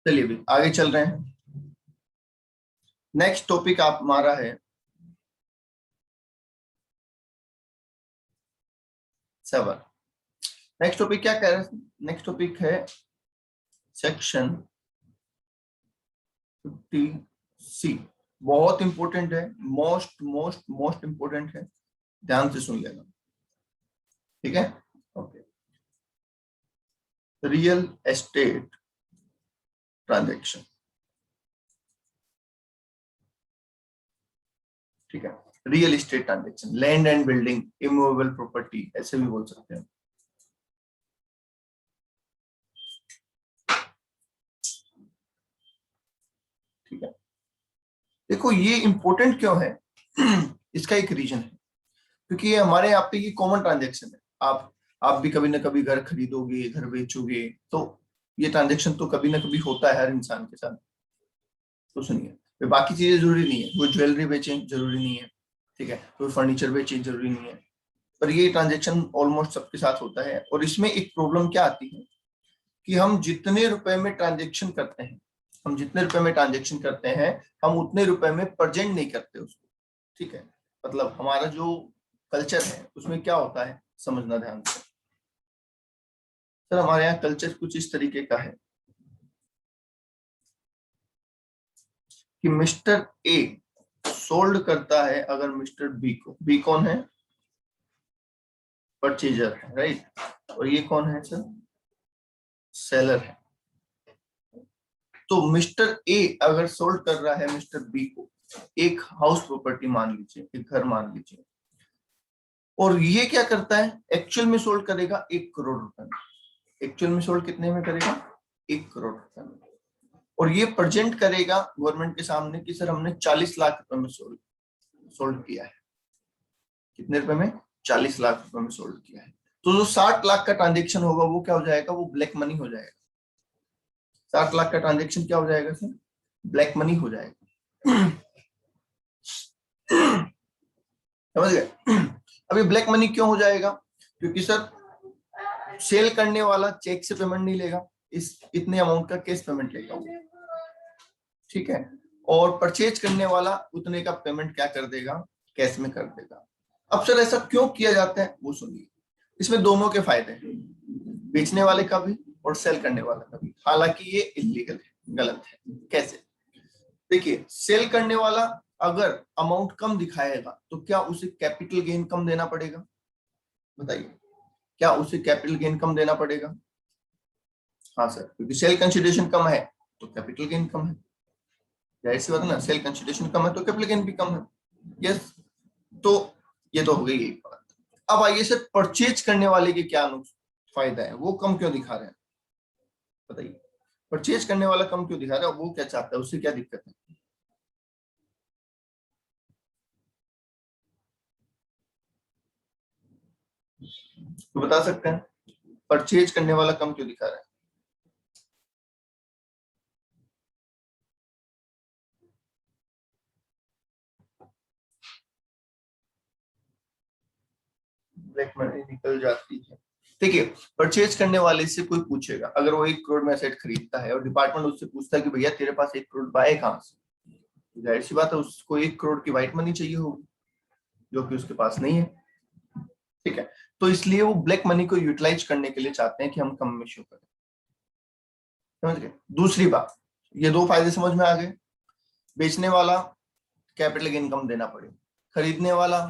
चलिए भी आगे चल रहे हैं। नेक्स्ट टॉपिक आप हमारा है 7। नेक्स्ट टॉपिक क्या कह रहे हैं? नेक्स्ट टॉपिक है सेक्शन 50C। बहुत इंपॉर्टेंट है, मोस्ट मोस्ट मोस्ट इंपॉर्टेंट है, ध्यान से सुन लेना, ठीक है? ओके, रियल एस्टेट ट्रांजैक्शन, ठीक है? Real estate transaction, land and building, immovable property, ऐसे भी बोल सकते हैं। ठीक है, देखो ये इंपॉर्टेंट क्यों है? इसका एक रीजन है, क्योंकि ये हमारे यहाँ पे ये कॉमन ट्रांजैक्शन है। आप भी कभी ना कभी घर खरीदोगे, घर बेचोगे, तो ये ट्रांजैक्शन तो कभी ना कभी होता है हर इंसान के साथ। तो सुनिए, तो बाकी चीजें जरूरी नहीं है, वो ज्वेलरी बेचें जरूरी नहीं है, ठीक है, कोई फर्नीचर बेचें जरूरी नहीं है, पर ये ट्रांजैक्शन ऑलमोस्ट सबके साथ होता है। और इसमें एक प्रॉब्लम क्या आती है कि हम जितने रुपए में ट्रांजैक्शन करते हैं, हम उतने रुपए में प्रेजेंट नहीं करते उसको, ठीक है? मतलब हमारा जो कल्चर है उसमें क्या होता है, समझना ध्यान से। सर हमारे यहाँ कल्चर कुछ इस तरीके का है कि मिस्टर ए सोल्ड करता है अगर मिस्टर बी को। बी कौन है? परचेजर है, राइट? और ये कौन है सर? सेलर है। तो मिस्टर ए अगर सोल्ड कर रहा है मिस्टर बी को एक हाउस प्रॉपर्टी मान लीजिए, एक घर मान लीजिए, और ये क्या करता है, एक्चुअल में सोल्ड करेगा 1 करोड़ रुपए में। एक्चुअल में सोल्ड कितने में करेगा? 1 करोड़ रुपए में। और ये प्रेजेंट करेगा गवर्नमेंट के सामने कि सर हमने 40 लाख रुपए में सोल्ड किया है। कितने रुपए में? 40 लाख रुपए में सोल्ड किया है। तो जो 60 लाख का ट्रांजेक्शन होगा वो क्या हो जाएगा? वो ब्लैक मनी हो जाएगा। 60 लाख का ट्रांजेक्शन क्या हो जाएगा सर? ब्लैक मनी हो जाएगा। समझ गए? अभी ब्लैक मनी क्यों हो जाएगा? क्योंकि सर सेल करने वाला चेक से पेमेंट नहीं लेगा, इस इतने अमाउंट का कैश पेमेंट लेगा, ठीक है? और परचेज करने वाला उतने का पेमेंट क्या कर देगा? कैश में कर देगा। अब सर ऐसा क्यों किया जाता है वो सुनिए। इसमें दोनों के फायदे हैं, बेचने वाले का भी और सेल करने वाला का भी। हालांकि ये इलीगल है, गलत है। कैसे? देखिए, सेल करने वाला अगर अमाउंट कम दिखाएगा तो क्या उसे कैपिटल गेन कम देना पड़ेगा? बताइए, क्या उसे कैपिटल गेन कम देना पड़ेगा? हाँ सर, क्योंकि सेल कंसिडरेशन कम है तो कैपिटल गेन कम है। जाहिर सी बात है ना, सेल कंसिडरेशन कम है तो कैपिटल गेन भी कम है। यस, तो ये तो हो गई एक बात। अब आइए सर, परचेज करने वाले के क्या फायदा है, वो कम क्यों दिखा रहे हैं? बताइए, परचेज करने वाला कम क्यों दिखा रहा है? वो क्या चाहता है, उससे क्या दिक्कत है? तो बता सकते हैं, परचेज करने वाला कम क्यों दिखा रहा है? ब्लैक मनी निकल जाती है। देखिए, परचेज करने वाले से कोई पूछेगा, अगर वो 1 करोड़ में एसेट खरीदता है और डिपार्टमेंट उससे पूछता है कि भैया तेरे पास 1 करोड़ पाए कहाँ से, तो जाहिर सी बात है उसको 1 करोड़ की व्हाइट मनी चाहिए होगी, जो कि उसके पास नहीं है, ठीक है? तो इसलिए वो ब्लैक मनी को यूटिलाइज करने के लिए चाहते हैं कि हम कम में शो करें। समझ गए? दूसरी बात, ये 2 फायदे समझ में आ गए। बेचने वाला कैपिटल गेन कम देना पड़े, खरीदने वाला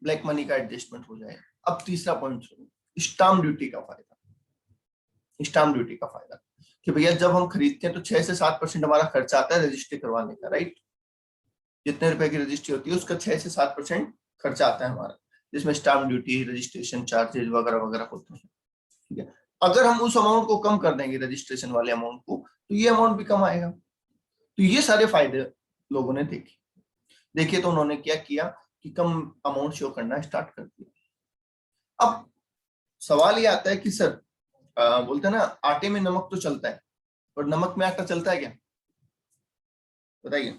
ब्लैक मनी का एडजस्टमेंट हो जाए। अब तीसरा पॉइंट सुनो, स्टाम्प ड्यूटी का फायदा। स्टाम्प ड्यूटी का फायदा कि भैया जब हम खरीदते हैं तो 6 से 7% हमारा खर्चा आता है रजिस्ट्री करवाने का, राइट? जितने रुपए की रजिस्ट्री होती है उसका 6 से 7% खर्चा आता है हमारा, जिसमें स्टाम्प ड्यूटी, रजिस्ट्रेशन चार्जेस वगैरह वगैरह होते हैं, ठीक है? अगर हम उस अमाउंट को कम कर देंगे, रजिस्ट्रेशन वाले अमाउंट को, तो ये अमाउंट भी कम आएगा। तो ये सारे फायदे लोगों ने देखिए तो उन्होंने क्या किया कि कम अमाउंट शो करना स्टार्ट कर दिया। अब सवाल ये आता है कि सर बोलते हैं ना आटे में नमक तो चलता है, और नमक में आटा चलता है क्या? बताइए,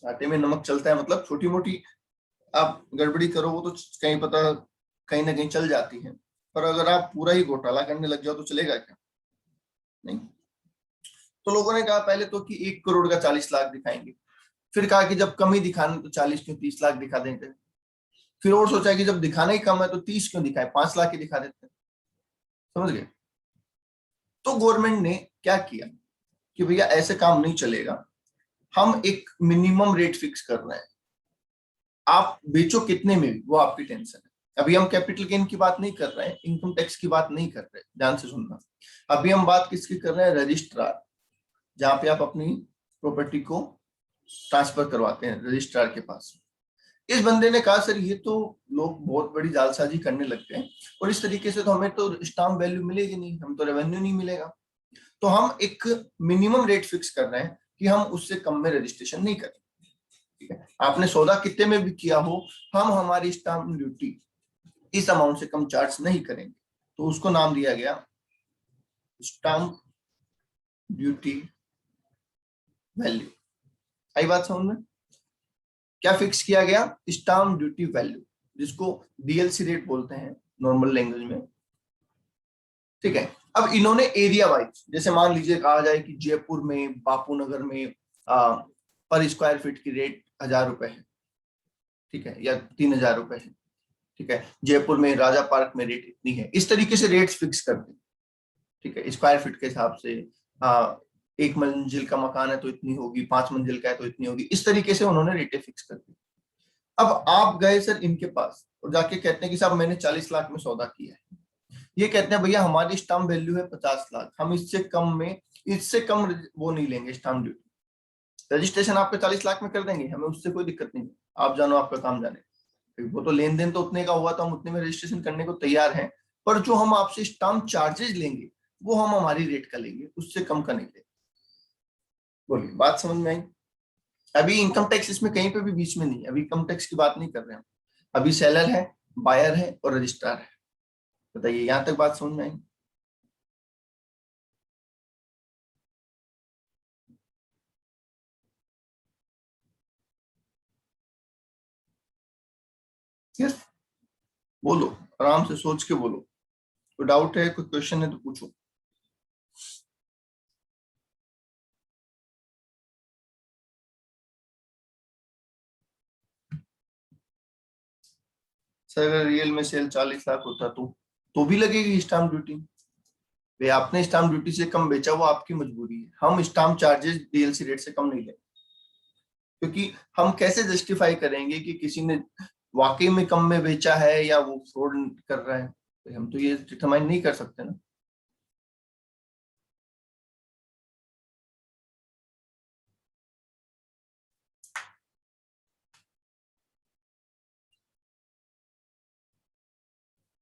आटे में नमक चलता है मतलब छोटी मोटी आप गड़बड़ी करो वो तो कहीं पता कहीं ना कहीं चल जाती है, पर अगर आप पूरा ही घोटाला करने लग जाओ तो चलेगा क्या? नहीं। तो लोगों ने कहा पहले तो कि 1 करोड़ का 40 लाख दिखाएंगे, फिर कहा कि जब कम ही दिखाना तो 40 क्यों, 30 लाख दिखा देंगे। फिर और सोचा कि जब दिखाना ही कम है तो 30 क्यों दिखाए, 5 लाख ही दिखा देते हैं। समझ गए? तो गवर्नमेंट ने क्या किया कि भैया ऐसे काम नहीं चलेगा, हम एक मिनिमम रेट फिक्स कर रहे हैं, आप बेचो कितने में भी वो आपकी टेंशन है। अभी हम कैपिटल गेन की बात नहीं कर रहे हैं, इनकम टैक्स की बात नहीं कर रहे, ध्यान से सुनना। अभी हम बात किसकी कर रहे हैं? रजिस्ट्रार, जहां पे आप अपनी प्रॉपर्टी को ट्रांसफर करवाते हैं रजिस्ट्रार के पास। इस बंदे ने कहा सर ये तो लोग बहुत बड़ी जालसाजी करने लगते हैं, और इस तरीके से तो हमें तो स्टाम्प वैल्यू मिलेगी नहीं, हम तो रेवेन्यू नहीं मिलेगा। तो हम एक मिनिमम रेट फिक्स कर रहे हैं कि हम उससे कम में रजिस्ट्रेशन नहीं करेंगे। ठीक है, आपने सौदा कितने में भी किया हो, हम हमारी स्टाम्प ड्यूटी इस अमाउंट से कम चार्ज नहीं करेंगे। तो उसको नाम दिया गया स्टाम्प ड्यूटी वैल्यू। आई बात समझ में? क्या फिक्स किया गया? स्टाम्प ड्यूटी वैल्यू, जिसको डीएलसी रेट बोलते हैं नॉर्मल लैंग्वेज में। ठीक है, अब इन्होंने एरिया वाइज, जैसे मान लीजिए कहा जाए कि जयपुर में बापू नगर में पर स्क्वायर फीट की रेट 1,000 रुपए है, ठीक है, या 3,000 रुपए है। ठीक है, जयपुर में राजा पार्क में रेट इतनी है, इस तरीके से रेट्स फिक्स कर दें। ठीक है, स्क्वायर फीट के हिसाब से, एक मंजिल का मकान है तो इतनी होगी, 5 मंजिल का है तो इतनी होगी, इस तरीके से उन्होंने रेटें फिक्स कर दी। अब आप गए सर इनके पास और जाके कहते हैं कि साहब मैंने 40 लाख में सौदा किया है। ये कहते हैं भैया हमारी स्टाम्प वैल्यू है 50 लाख, हम इससे कम में, इससे कम वो नहीं लेंगे स्टाम्प ड्यूटी। रजिस्ट्रेशन आपके 40 लाख में कर देंगे, हमें उससे कोई दिक्कत नहीं है, आप जानो आपका काम जाने। वो तो लेन देन तो उतने का हुआ, तो हम उतने में रजिस्ट्रेशन करने को तैयार हैं, पर जो हम आपसे स्टाम्प चार्जेस लेंगे वो हम हमारी रेट का लेंगे, उससे कम का नहीं लेंगे। बोलिए, बात समझ में आई? अभी इनकम टैक्स इसमें कहीं पे भी बीच में नहीं है, अभी इनकम टैक्स की बात नहीं कर रहे हैं। अभी सेलर है, बायर है और रजिस्ट्रार है। बताइए, यहां तक बात समझ में आई? यस, बोलो, आराम से सोच के बोलो। कोई डाउट है, कोई क्वेश्चन है तो पूछो। सर अगर रियल में सेल 40 लाख होता तो भी लगेगी स्टाम्प ड्यूटी। भाई आपने स्टाम्प ड्यूटी से कम बेचा, वो आपकी मजबूरी है, हम स्टाम्प चार्जेस डीएलसी रेट से कम नहीं लेंगे। क्योंकि हम कैसे जस्टिफाई करेंगे कि किसी ने वाकई में कम में बेचा है या वो फ्रॉड कर रहा है? तो हम तो ये डिटरमाइन नहीं कर सकते ना।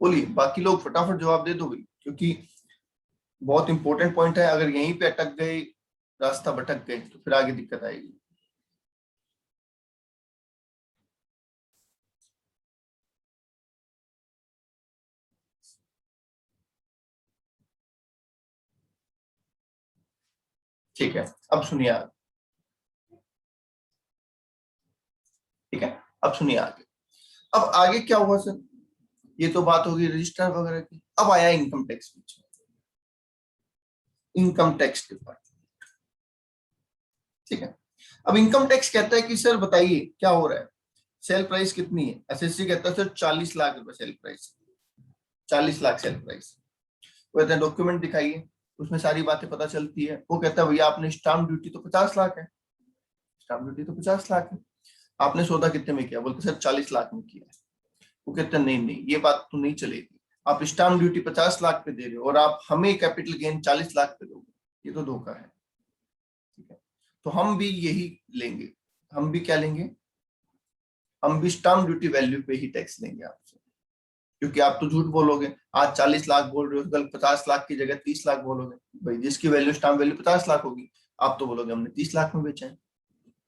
बोलिए, बाकी लोग फटाफट जवाब दे दो भाई, क्योंकि बहुत इंपॉर्टेंट पॉइंट है, अगर यहीं पे अटक गए, रास्ता भटक गए तो फिर आगे दिक्कत आएगी। ठीक है, अब सुनिए आगे। ठीक है, अब सुनिए आगे। अब आगे क्या हुआ सर? ये तो बात होगी रजिस्टर वगैरह की, अब आया इनकम टैक्स बीच में, इनकम टैक्स डिपार्टमेंट। ठीक है, अब इनकम टैक्स कहता है कि सर बताइए क्या हो रहा है, सेल प्राइस कितनी है? एसएससी कहता है सर 40 लाख रुपए sale price, 40 lakh sale price. वो कहते हैं डॉक्यूमेंट दिखाइए, उसमें सारी बातें पता चलती है। वो कहता है भैया आपने स्टाम्प ड्यूटी तो 50 लाख है, स्टाम्प ड्यूटी तो 50 लाख है, आपने सौदा कितने में किया? बोलते सर 40 लाख में किया है। वो कहते हैं नहीं नहीं, ये बात तो नहीं चलेगी, आप स्टाम्प ड्यूटी 50 लाख पे दे रहे हो और आप हमें कैपिटल गेन 40 लाख पे दोगे, ये तो धोखा है। ठीक है, तो हम भी यही लेंगे, हम भी क्या लेंगे? हम भी स्टाम्प ड्यूटी वैल्यू पे ही टैक्स लेंगे आपसे, क्योंकि आप तो झूठ बोलोगे, आज 40 लाख बोल रहे हो, कल 50 लाख की जगह 30 लाख बोलोगे। भाई जिसकी वैल्यू स्टाम्प वैल्यू 50 लाख होगी, आप तो बोलोगे हमने 30 लाख में बेचा है।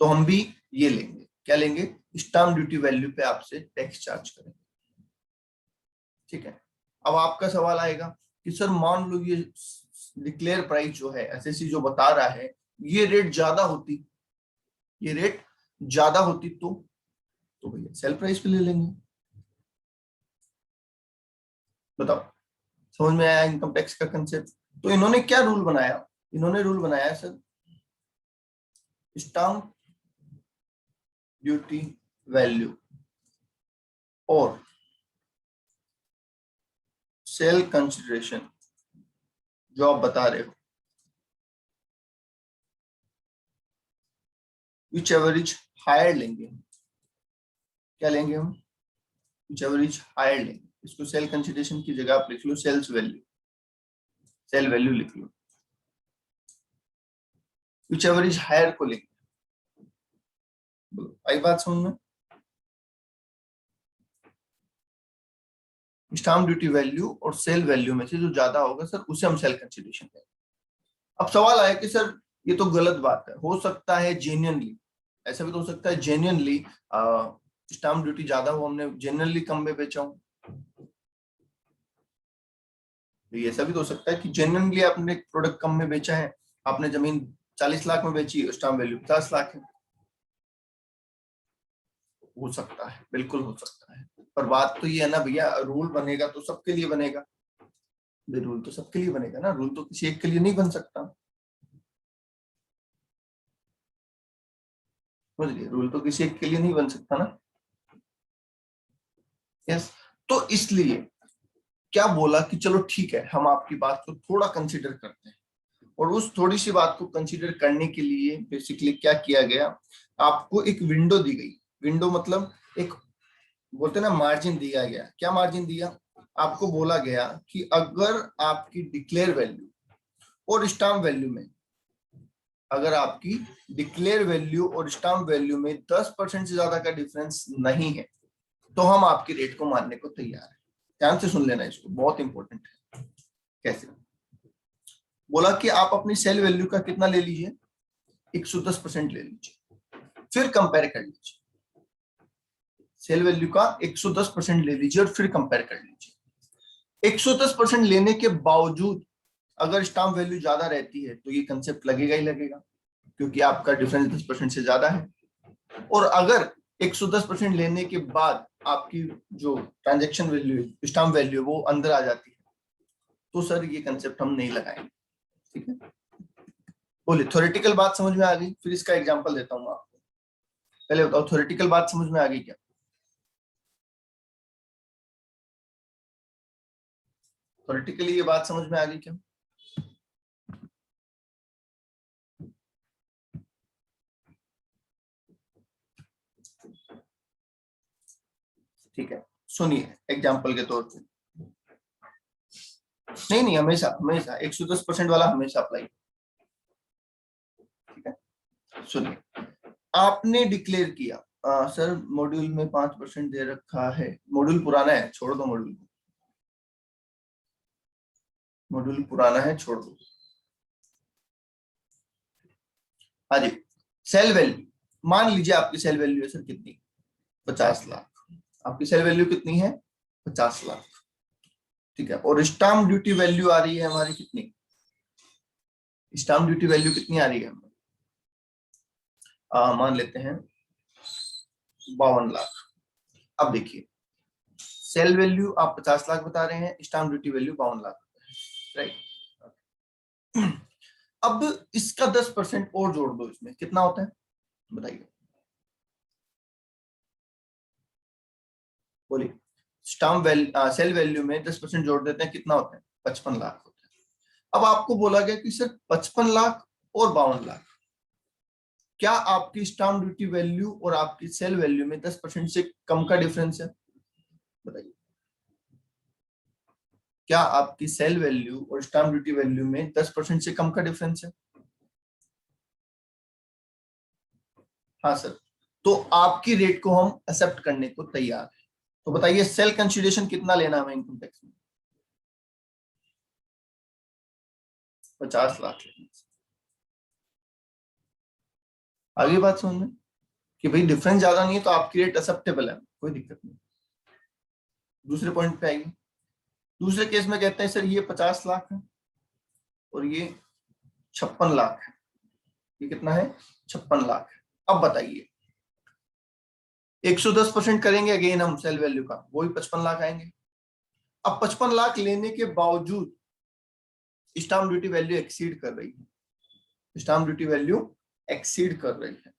तो हम भी ये लेंगे, क्या लेंगे? स्टाम्प ड्यूटी वैल्यू पे आपसे टैक्स चार्ज करेंगे। ठीक है, अब आपका सवाल आएगा कि सर मान लो ये डिक्लेयर प्राइस जो है, एसएससी जो बता रहा है, ये रेट ज्यादा होती, ये रेट ज्यादा होती तो भैया सेल प्राइस पे ले लेंगे। बताओ। समझ में आया इनकम टैक्स का कंसेप्ट? तो इन्होंने क्या रूल बनाया, इन्होंने रूल बनाया सर स्टाम्प ड्यूटी वैल्यू और सेल कंसिडरेशन जो आप बता रहे हो, विच एवरेज हायर लेंगे, क्या लेंगे हम, विच एवरेज हायर लेंगे। इसको सेल कंसिडरेशन की जगह आप लिख लो सेल्स वैल्यू, सेल वैल्यू लिख लो, विच एवरेज हायर को लेंगे। आई बात समझ में? स्टाम्प ड्यूटी वैल्यू और सेल वैल्यू में से जो ज्यादा होगा सर उसे हम सेल कंसिडरेशन करेंगे। अब सवाल आया कि सर ये तो गलत बात है, हो सकता है जेन्युइनली, ऐसा भी तो हो सकता है जेन्युइनली स्टाम्प ड्यूटी ज्यादा हो, हमने जेन्युइनली कम में बेचा हूं। ये ऐसा भी तो हो सकता है कि जेन्युइनली आपने प्रोडक्ट कम में बेचा है, आपने जमीन 40 लाख में बेची, स्टाम्प वैल्यू 50 लाख है। हो सकता है, बिल्कुल हो सकता है, पर बात तो ये है ना भैया, रूल बनेगा तो सबके लिए बनेगा, रूल तो सबके लिए बनेगा ना, रूल तो किसी एक के लिए नहीं बन सकता। समझिए, रूल तो किसी एक के लिए नहीं बन सकता ना। यस, तो इसलिए क्या बोला कि चलो ठीक है, हम आपकी बात को थोड़ा कंसीडर करते हैं, और उस थोड़ी सी बात को कंसीडर करने के लिए बेसिकली क्या किया गया, आपको एक विंडो दी गई। विंडो मतलब एक बोलते ना मार्जिन दिया गया। क्या मार्जिन दिया? आपको बोला गया कि अगर आपकी डिक्लेयर वैल्यू और स्टाम्प वैल्यू में, अगर आपकी डिक्लेयर वैल्यू और स्टाम्प वैल्यू में 10% से ज्यादा का डिफरेंस नहीं है तो हम आपकी रेट को मानने को तैयार है। ध्यान से सुन लेना, इसको बहुत इंपॉर्टेंट है। कैसे बोला कि आप अपनी सेल वैल्यू का कितना ले लीजिए, 110% ले लीजिए, फिर कंपेयर कर लीजिए। सेल वैल्यू का 110% ले लीजिए और फिर कंपेयर कर लीजिए। 110% लेने के बावजूद अगर स्टाम्प वैल्यू ज्यादा रहती है तो ये कंसेप्ट लगेगा ही लगेगा, क्योंकि आपका डिफरेंस 10% से ज्यादा है। और अगर 110% लेने के बाद आपकी जो ट्रांजैक्शन वैल्यू, स्टाम्प वैल्यू, वो अंदर आ जाती है, तो सर ये कंसेप्ट हम नहीं लगाएंगे। ठीक है, बोलिए थ्योरेटिकल बात समझ में आ गई? फिर इसका एग्जांपल देता हूं आपको। पहले बताओ थ्योरेटिकल बात समझ में आ गई क्या? थ्योरेटिकली ये बात समझ में आ गई क्या? ठीक है, सुनिए एग्जांपल के तौर पे। नहीं नहीं, हमेशा हमेशा 110% वाला हमेशा अप्लाई। ठीक है, सुनिए, आपने डिक्लेयर किया सर मॉड्यूल में 5% दे रखा है, मॉड्यूल पुराना है, छोड़ दो मॉड्यूल को, मॉड्यूल पुराना है, छोड़ दो। हाँ जी, सेल वैल्यू, मान लीजिए आपकी सेल वैल्यू है सर कितनी, 50 लाख। आपकी सेल वैल्यू कितनी है? 50 लाख। ठीक है, और स्टाम्प ड्यूटी वैल्यू आ रही है हमारी कितनी, स्टाम्प ड्यूटी वैल्यू कितनी आ रही है? मान लेते हैं 52 लाख। अब देखिए, सेल वैल्यू आप 50 लाख बता रहे हैं, stamp duty value 52 lakh, right. अब इसका 10% और जोड़ दो, इसमें कितना होता है बताइए, बोलिए। स्टाम्प वैल्यू सेल वैल्यू में 10% जोड़ देते हैं, कितना होता है? 55 लाख होता है। अब आपको बोला गया कि सर 55 लाख और 52 लाख, क्या आपकी स्टाम्प ड्यूटी वैल्यू और आपकी सेल वैल्यू में 10% से कम का डिफरेंस है? बताइए, क्या आपकी सेल वैल्यू और स्टाम्प ड्यूटी वैल्यू में 10% से कम का डिफरेंस है? हाँ सर, तो आपकी रेट को हम एक्सेप्ट करने को तैयार है। तो बताइए सेल कंसिडरेशन कितना लेना हमें इनकम टैक्स में? 50 लाख लेना। आगे बात समझ में कि भाई डिफरेंस ज्यादा नहीं है तो आपकी रेट एक्सेप्टेबल है, कोई दिक्कत नहीं। दूसरे पॉइंट पे आएगी। दूसरे केस में कहते हैं सर ये 50 लाख है और ये 56 लाख है। ये कितना है? 56 लाख है। अब बताइए, 110% करेंगे अगेन हम सेल वैल्यू का, वो भी 55 लाख आएंगे। अब 55 लाख लेने के बावजूद स्टाम्प ड्यूटी वैल्यू एक्सीड कर रही है, स्टाम्प ड्यूटी वैल्यू एक्सीड कर रही है,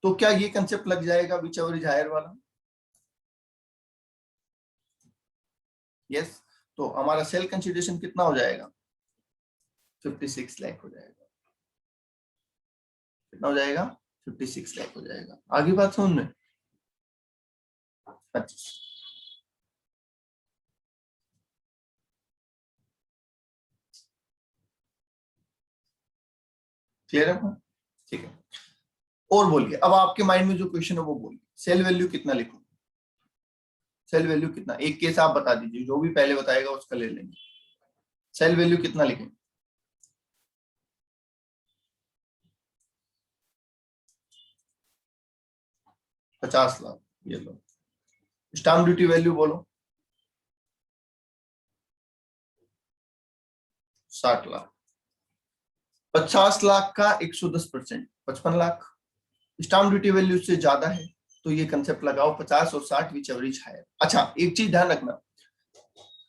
तो क्या ये कंसेप्ट लग जाएगा विच एवर इज हायर वाला? यस। तो हमारा सेल कंसिडरेशन कितना हो जाएगा? 56 लाख हो जाएगा। कितना हो जाएगा? 56 लाख हो जाएगा। आगे बात समझ में? 25। क्लियर है? ठीक है, और बोलिए, अब आपके माइंड में जो क्वेश्चन है वो बोलिए। सेल वैल्यू कितना लिखूं? सेल वैल्यू कितना? एक केस आप बता दीजिए, जो भी पहले बताएगा उसका ले लेंगे। सेल वैल्यू कितना लिखें? 50 लाख। ये लो। स्टाम्प ड्यूटी वैल्यू बोलो। 60 लाख। 50 लाख का 110%, 55 लाख। स्टाम्प ड्यूटी वैल्यू से ज्यादा है, तो ये कंसेप्ट लगाओ 50 और 60 विच एवरेज हायर। अच्छा, एक चीज ध्यान रखना,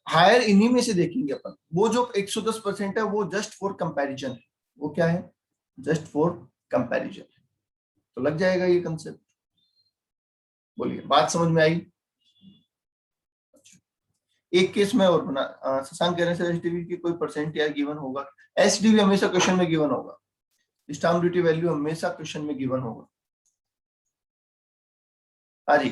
हायर इन्हीं में से देखेंगे अपन। वो जो 110% है वो जस्ट फॉर कंपैरिजन है। वो क्या है? जस्ट फॉर कंपैरिजन है। तो लग जाएगा ये कंसेप्ट। बोलिए, बात समझ में आई? एक केस में और बना, शशांक कह रहे हैं एसडीवी की कोई परसेंट या गिवन होगा? एसडीवी हमेशा क्वेश्चन में गिवन होगा, स्टाम्प ड्यूटी वैल्यू हमेशा क्वेश्चन में गिवन होगा। हाँ जी,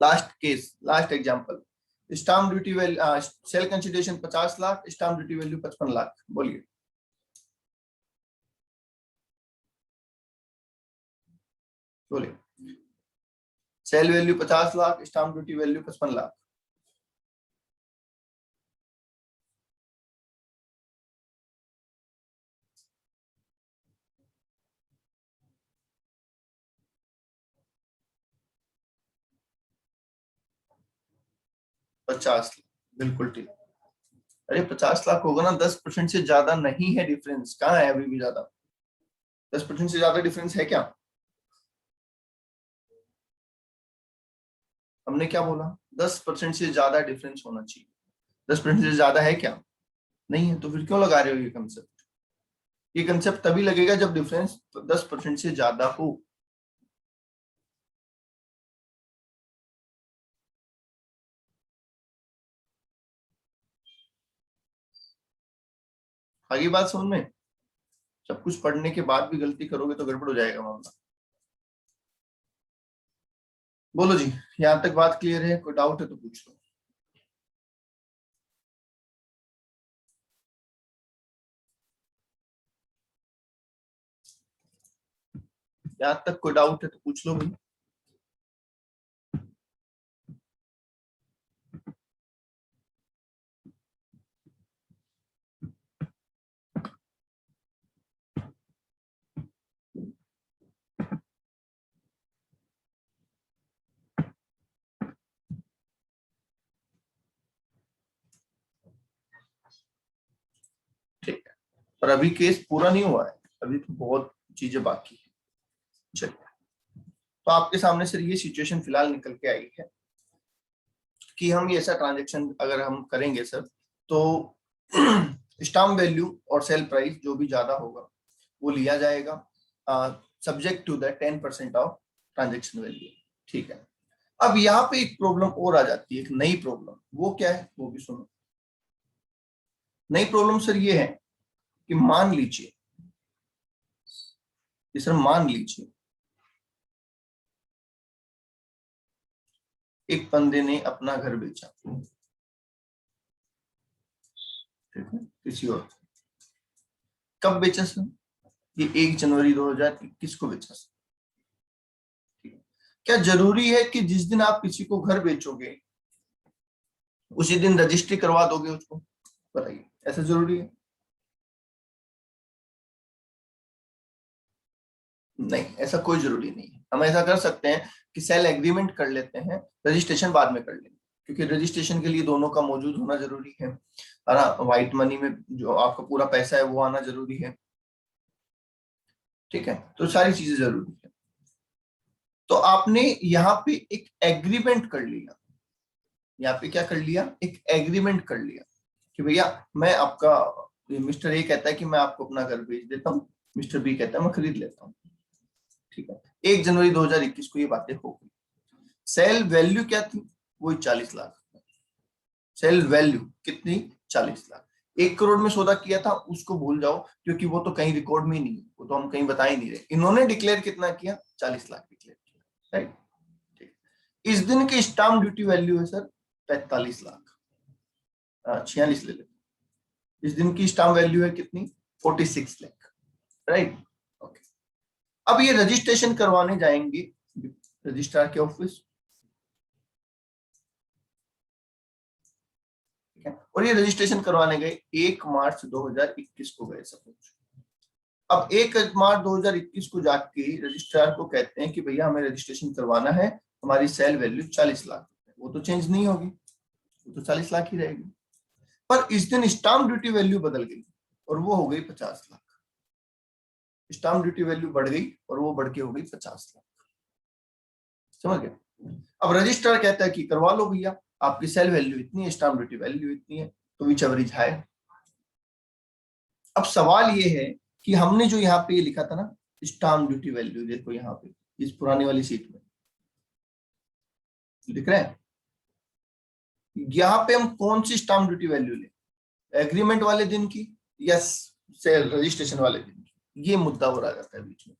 last case, last example, stamp duty value, sale consideration 50 lakh, stamp duty value 55 lakh. बोलिए, बोलिए। Sale value 50 lakh, stamp duty value 55 lakh. पचास लाख, बिल्कुल ठीक। अरे 50 लाख होगा ना, 10% से ज्यादा नहीं है डिफरेंस। कहाँ है अभी भी ज्यादा? 10% से ज्यादा डिफरेंस है क्या? हमने क्या बोला? 10% से ज्यादा डिफरेंस होना चाहिए। 10% से ज्यादा है क्या? नहीं है, तो फिर क्यों लगा रहे हो ये कंसेप्ट? ये कंसेप्ट तभी लगेगा जब डिफरेंस 10% से ज्यादा हो। आगे बात समझ में? सब कुछ पढ़ने के बाद भी गलती करोगे तो गड़बड़ हो जाएगा मामला। बोलो जी, यहाँ तक बात क्लियर है? कोई डाउट है तो पूछ लो। यहाँ तक कोई डाउट है तो पूछ लो भाई। ठीक है, पर अभी केस पूरा नहीं हुआ है, अभी तो बहुत चीजें बाकी है। चलिए, तो आपके सामने सर ये सिचुएशन फिलहाल निकल के आई है कि हम ये ऐसा ट्रांजेक्शन अगर हम करेंगे सर, तो स्टाम्प वैल्यू और सेल प्राइस जो भी ज्यादा होगा वो लिया जाएगा, subject to the 10% of transaction value. ठीक है, अब यहाँ पे एक प्रॉब्लम और आ जाती है, एक नई प्रॉब्लम। वो क्या है वो भी सुनो। नई प्रॉब्लम सर ये है कि मान लीजिए, सर मान लीजिए एक बंदे ने अपना घर बेचा, ठीक है, किसी और। कब बेचा सर? ये 1 जनवरी 2021 को बेचा सर। क्या जरूरी है कि जिस दिन आप किसी को घर बेचोगे उसी दिन रजिस्ट्री करवा दोगे उसको? बताइए, ऐसा जरूरी है? नहीं, ऐसा कोई जरूरी नहीं है। हम ऐसा कर सकते हैं कि सेल एग्रीमेंट कर लेते हैं, रजिस्ट्रेशन बाद में कर लेंगे, क्योंकि रजिस्ट्रेशन के लिए दोनों का मौजूद होना जरूरी है ना। व्हाइट मनी में जो आपका पूरा पैसा है वो आना जरूरी है। ठीक है, तो सारी चीजें जरूरी है। तो आपने यहाँ पे एक एग्रीमेंट कर लिया, यहाँ पे क्या कर लिया, एक एग्रीमेंट कर लिया कि भैया मैं आपका, मिस्टर ए कहता है कि मैं आपको अपना घर बेच देता हूँ, मिस्टर बी कहता है मैं खरीद लेता हूँ। ठीक है, 1 जनवरी 2021 को ये बातें हो गई। सेल वैल्यू क्या थी, वही 40 लाख। सेल वैल्यू कितनी, 40 लाख। 1 करोड़ में सौदा किया था उसको भूल जाओ, क्योंकि वो तो कहीं रिकॉर्ड में ही नहीं है, वो तो हम कहीं बता ही नहीं रहे। इन्होंने डिक्लेयर कितना किया, 40 लाख डिक्लेयर किया, राइट। ठीक, इस दिन की स्टाम्प ड्यूटी वैल्यू है सर 45 लाख, 46 ले लेते। इस दिन की स्टाम्प वैल्यू है कितनी, 46 लाख, राइट। ओके, अब ये रजिस्ट्रेशन करवाने जाएंगे रजिस्ट्रार के ऑफिस, और ये रजिस्ट्रेशन करवाने गए 1 मार्च 2021 को गए सपोज। अब 1 मार्च 2021 को जाके रजिस्ट्रार को कहते हैं कि भैया हमें रजिस्ट्रेशन करवाना है, हमारी सेल वैल्यू 40 लाख, वो तो चेंज नहीं होगी, वो तो 40 लाख ही रहेगी। पर इस दिन स्टाम्प ड्यूटी वैल्यू बदल गई और वो हो गई 50 लाख। स्टाम्प ड्यूटी वैल्यू बढ़ गई और वो बढ़ के हो गई 50 लाख। समझ गए। अब रजिस्ट्रार कहता है कि करवा लो भैया, आपकी सेल वैल्यू इतनी है, स्टाम्प ड्यूटी वैल्यू इतनी है, तो विच एवरेज है। अब सवाल ये है कि हमने जो यहाँ पे ये लिखा था ना स्टाम्प ड्यूटी वैल्यू, देखो यहाँ पे इस पुरानी वाली सीट में लिख रहे हैं, यहाँ पे हम कौन सी स्टाम्प ड्यूटी वैल्यू लें, एग्रीमेंट वाले दिन की या सेल रजिस्ट्रेशन वाले दिन की, ये मुद्दा हो रहा जाता है बीच में।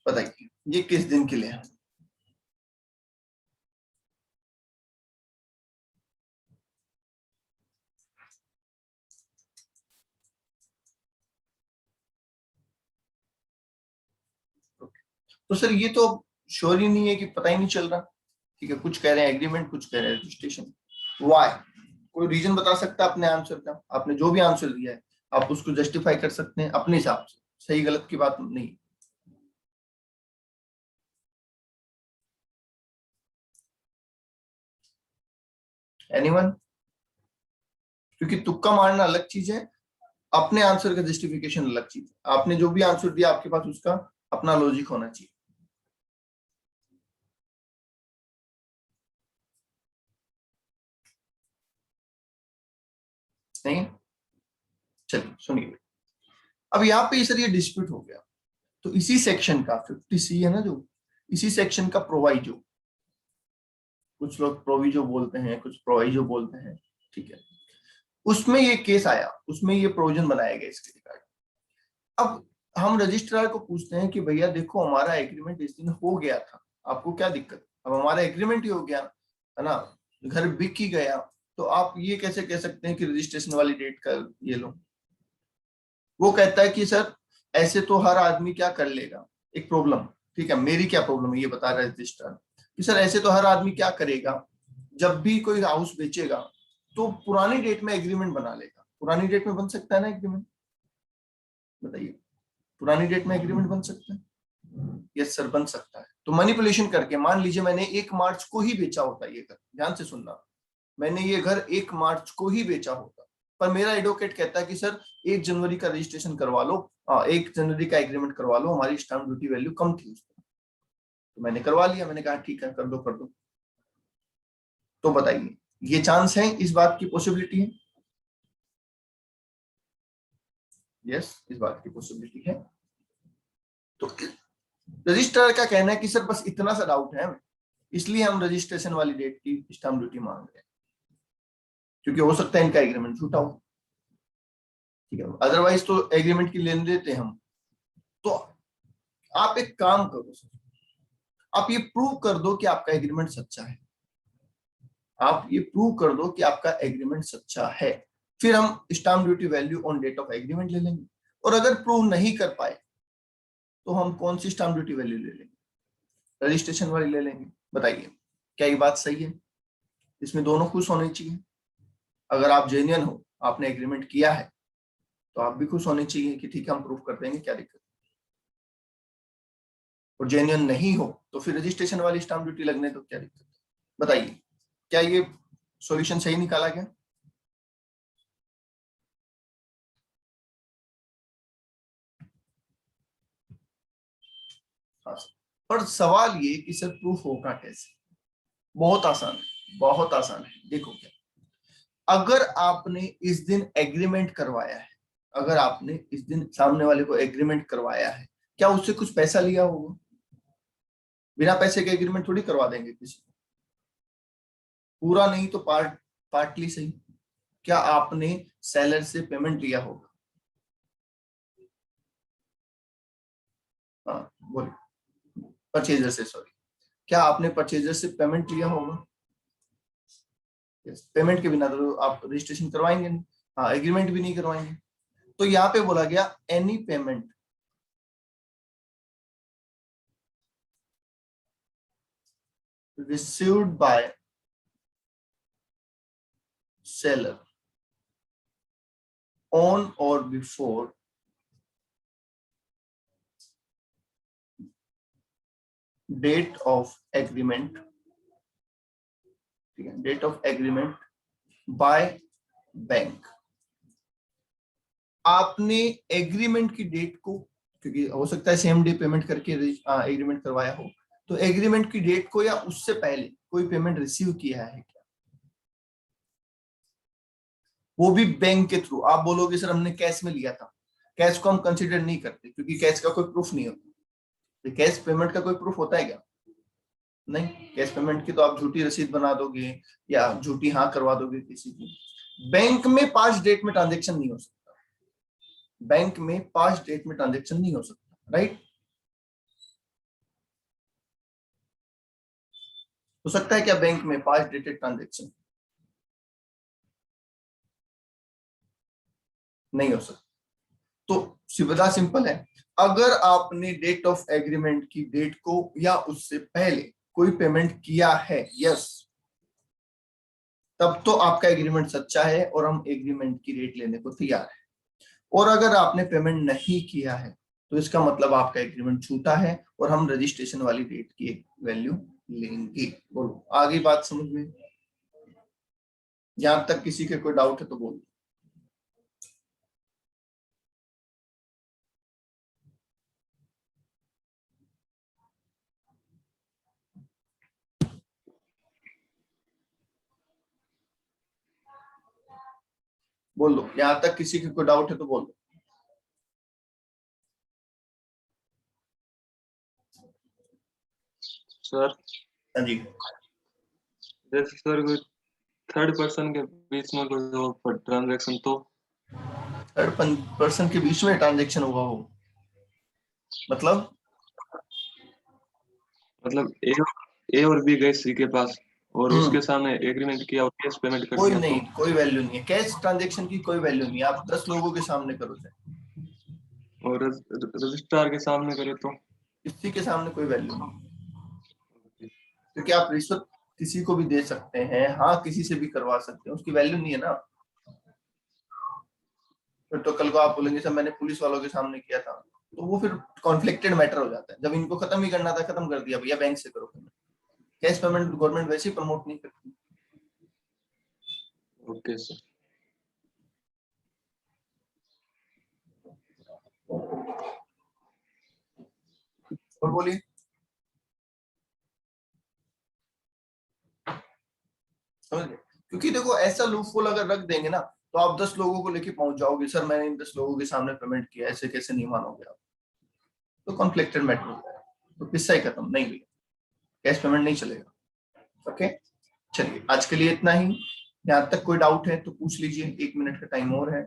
बताइए ये किस दिन के लिए है। तो सर ये तो श्योर ही नहीं है, कि पता ही नहीं चल रहा। ठीक है, कुछ कह रहे हैं एग्रीमेंट, कुछ कह रहे हैं रजिस्ट्रेशन। वाई, कोई रीजन बता सकता है अपने आंसर का, आपने जो भी आंसर दिया है आप उसको जस्टिफाई कर सकते हैं अपने हिसाब से, सही गलत की बात नहीं। एनीवन, क्योंकि तुक्का मारना अलग चीज है, अपने आंसर का जस्टिफिकेशन अलग चीज है। आपने जो भी आंसर दिया आपके पास उसका अपना लॉजिक होना चाहिए। नहीं, चलिए सुनिए। अब यहाँ पे सर ये डिस्प्यूट हो गया, तो इसी सेक्शन का 50C है ना, जो इसी सेक्शन का प्रोवाइजो, कुछ लोग प्रोविजो बोलते हैं, कुछ प्रोवाइजो बोलते हैं, ठीक है, उसमें ये केस आया, उसमें ये प्रोविजन बनाया गया इसके रिगार्ड। अब हम रजिस्ट्रार को पूछते हैं कि भैया देखो हमारा एग्रीमेंट इस दिन हो गया था, आपको क्या दिक्कत। अब हमारा एग्रीमेंट ही हो गया है ना, घर बिक ही गया, तो आप ये कैसे कह सकते हैं कि रजिस्ट्रेशन वाली डेट का ये लो। वो कहता है कि सर ऐसे तो हर आदमी क्या कर लेगा, एक प्रॉब्लम, ठीक है, मेरी क्या प्रॉब्लम है ये बता रहा है रजिस्ट्रार कि सर ऐसे तो हर आदमी क्या करेगा, जब भी कोई हाउस बेचेगा तो पुरानी डेट में एग्रीमेंट बना लेगा। पुरानी डेट में बन सकता है ना एग्रीमेंट, बताइए, पुरानी डेट में एग्रीमेंट बन सकता है। यस सर बन सकता है। तो मैनिपुलेशन करके, मान लीजिए मैंने 1 मार्च को ही बेचा होता ये घर, ध्यान से सुनना, मैंने ये घर 1 मार्च को ही बेचा होता, पर मेरा एडवोकेट कहता है कि सर 1 जनवरी का रजिस्ट्रेशन करवा लो, 1 जनवरी का एग्रीमेंट करवा लो, हमारी स्टाम्प ड्यूटी वैल्यू कम थी उसमें, तो मैंने करवा लिया, मैंने कहा ठीक है कर दो कर दो। तो बताइए ये चांस है, इस बात की पॉसिबिलिटी है, यस इस बात की पॉसिबिलिटी है। तो रजिस्ट्रार का कहना है कि सर बस इतना सा डाउट है, इसलिए हम रजिस्ट्रेशन वाली डेट की स्टाम्प ड्यूटी मांग रहे हैं, क्योंकि हो सकता है इनका एग्रीमेंट झूठा हो। ठीक है, अदरवाइज तो एग्रीमेंट की लेन देते हम। तो आप एक काम करो सर, आप ये प्रूव कर दो कि आपका एग्रीमेंट सच्चा है, आप ये प्रूव कर दो कि आपका एग्रीमेंट सच्चा है, फिर हम stamp duty value on date of agreement ले लेंगे। और अगर प्रूव नहीं कर पाए तो हम कौन सी स्टाम्प ड्यूटी वैल्यू ले लेंगे, रजिस्ट्रेशन वाली ले लेंगे। बताइए क्या ये बात सही है, इसमें दोनों खुश होने चाहिए। अगर आप जेन्युइन हो, आपने एग्रीमेंट किया है, तो आप भी खुश होने चाहिए कि ठीक है हम प्रूफ कर देंगे, क्या दिक्कत। और जेन्युइन नहीं हो तो फिर रजिस्ट्रेशन वाली स्टाम्प ड्यूटी लगने तो क्या दिक्कत, बताइए क्या ये सॉल्यूशन सही निकाला गया? हाँ सर। पर सवाल ये कि सर प्रूफ होगा कैसे? बहुत आसान है, बहुत आसान है। देखो क्या, अगर आपने इस दिन एग्रीमेंट करवाया है, अगर आपने इस दिन सामने वाले को एग्रीमेंट करवाया है, क्या उससे कुछ पैसा लिया होगा? बिना पैसे के एग्रीमेंट थोड़ी करवा देंगे किसी को। पूरा नहीं तो पार्टली सही। क्या आपने सेलर से पेमेंट लिया होगा? हाँ बोलिए। परचेजर से, सॉरी, क्या आपने परचेजर से पेमेंट लिया होगा? पेमेंट के बिना तो आप रजिस्ट्रेशन करवाएंगे नहीं, हाँ एग्रीमेंट भी नहीं करवाएंगे। तो यहाँ पे बोला गया any payment received by seller on or before date of agreement, ठीक है, date of agreement by bank. आपने एग्रीमेंट की डेट को, क्योंकि हो सकता है सेम डे पेमेंट करके एग्रीमेंट करवाया हो, तो एग्रीमेंट की डेट को या उससे पहले कोई पेमेंट रिसीव किया है क्या? वो भी बैंक के थ्रू। आप बोलोगे सर हमने कैश में लिया था, कैश को हम कंसीडर नहीं करते क्योंकि कैश का कोई प्रूफ नहीं होता। तो कैश पेमेंट का कोई प्रूफ होता है क्या? नहीं। कैश पेमेंट की तो आप झूठी रसीद बना दोगे या झूठी हाँ करवा दोगे किसी की। बैंक में 5 डेट में ट्रांजेक्शन नहीं हो सकता, बैंक में 5 डेट में ट्रांजेक्शन नहीं हो सकता, राइट? हो सकता है क्या बैंक में 5 डेटेड ट्रांजेक्शन? नहीं हो सकता। तो सीधा सिंपल है, अगर आपने डेट ऑफ एग्रीमेंट की डेट को या उससे पहले कोई पेमेंट किया है, यस, तब तो आपका एग्रीमेंट सच्चा है और हम एग्रीमेंट की रेट लेने को तैयार है। और अगर आपने पेमेंट नहीं किया है तो इसका मतलब आपका एग्रीमेंट झूठा है और हम रजिस्ट्रेशन वाली डेट की वैल्यू लेंगे। बोलो, आगे बात समझ में? यहां तक किसी के कोई डाउट है तो बोलो। बोलो, यहां तक किसी के कोई डाउट है तो बोलो। सर हाँ जी। जैसे सर कोई थर्ड पर्सन के बीच में कोई ट्रांजैक्शन तो थर्ड पर्सन के बीच में ट्रांजेक्शन होगा वो, मतलब ए और बी गए सी के पास और उसके सामने एग्रीमेंट किया और कैश पेमेंट कर कोई दिया नहीं, तो कोई वैल्यू नहीं है कैश ट्रांजेक्शन की, कोई वैल्यू नहीं है। आप 10 लोगों के सामने करो चाहे, और रजिस्ट्रार के सामने करे तो किसी के सामने कोई वैल्यू नहीं है। क्योंकि आप रिश्वत किसी को भी दे सकते हैं, हाँ किसी से भी करवा सकते हैं, उसकी वैल्यू नहीं है ना। फिर तो कल को आप बोलेंगे सर मैंने पुलिस वालों के सामने किया था, तो वो फिर कॉन्फ्लिक्टेड मैटर हो जाता है। जब इनको खत्म ही करना था, खत्म कर दिया, भैया बैंक से करो पेमेंट। कैश पेमेंट गवर्नमेंट वैसे ही प्रमोट नहीं करती। Okay sir. और बोलिए। समझ गए? क्योंकि देखो ऐसा लूपहोल अगर रख देंगे ना तो आप 10 लोगों को लेके पहुंच जाओगे, सर मैंने इन 10 लोगों के सामने पेमेंट किया, ऐसे कैसे नहीं मानोगे आप? तो कॉन्फ्लिक्टेड मैटर हो जाएगा, तो किस्सा ही खत्म। नहीं भैया, कैश पेमेंट नहीं चलेगा। ओके, चलिए आज के लिए इतना ही। यहाँ तक कोई डाउट है तो पूछ लीजिए, 1 मिनट का टाइम और है।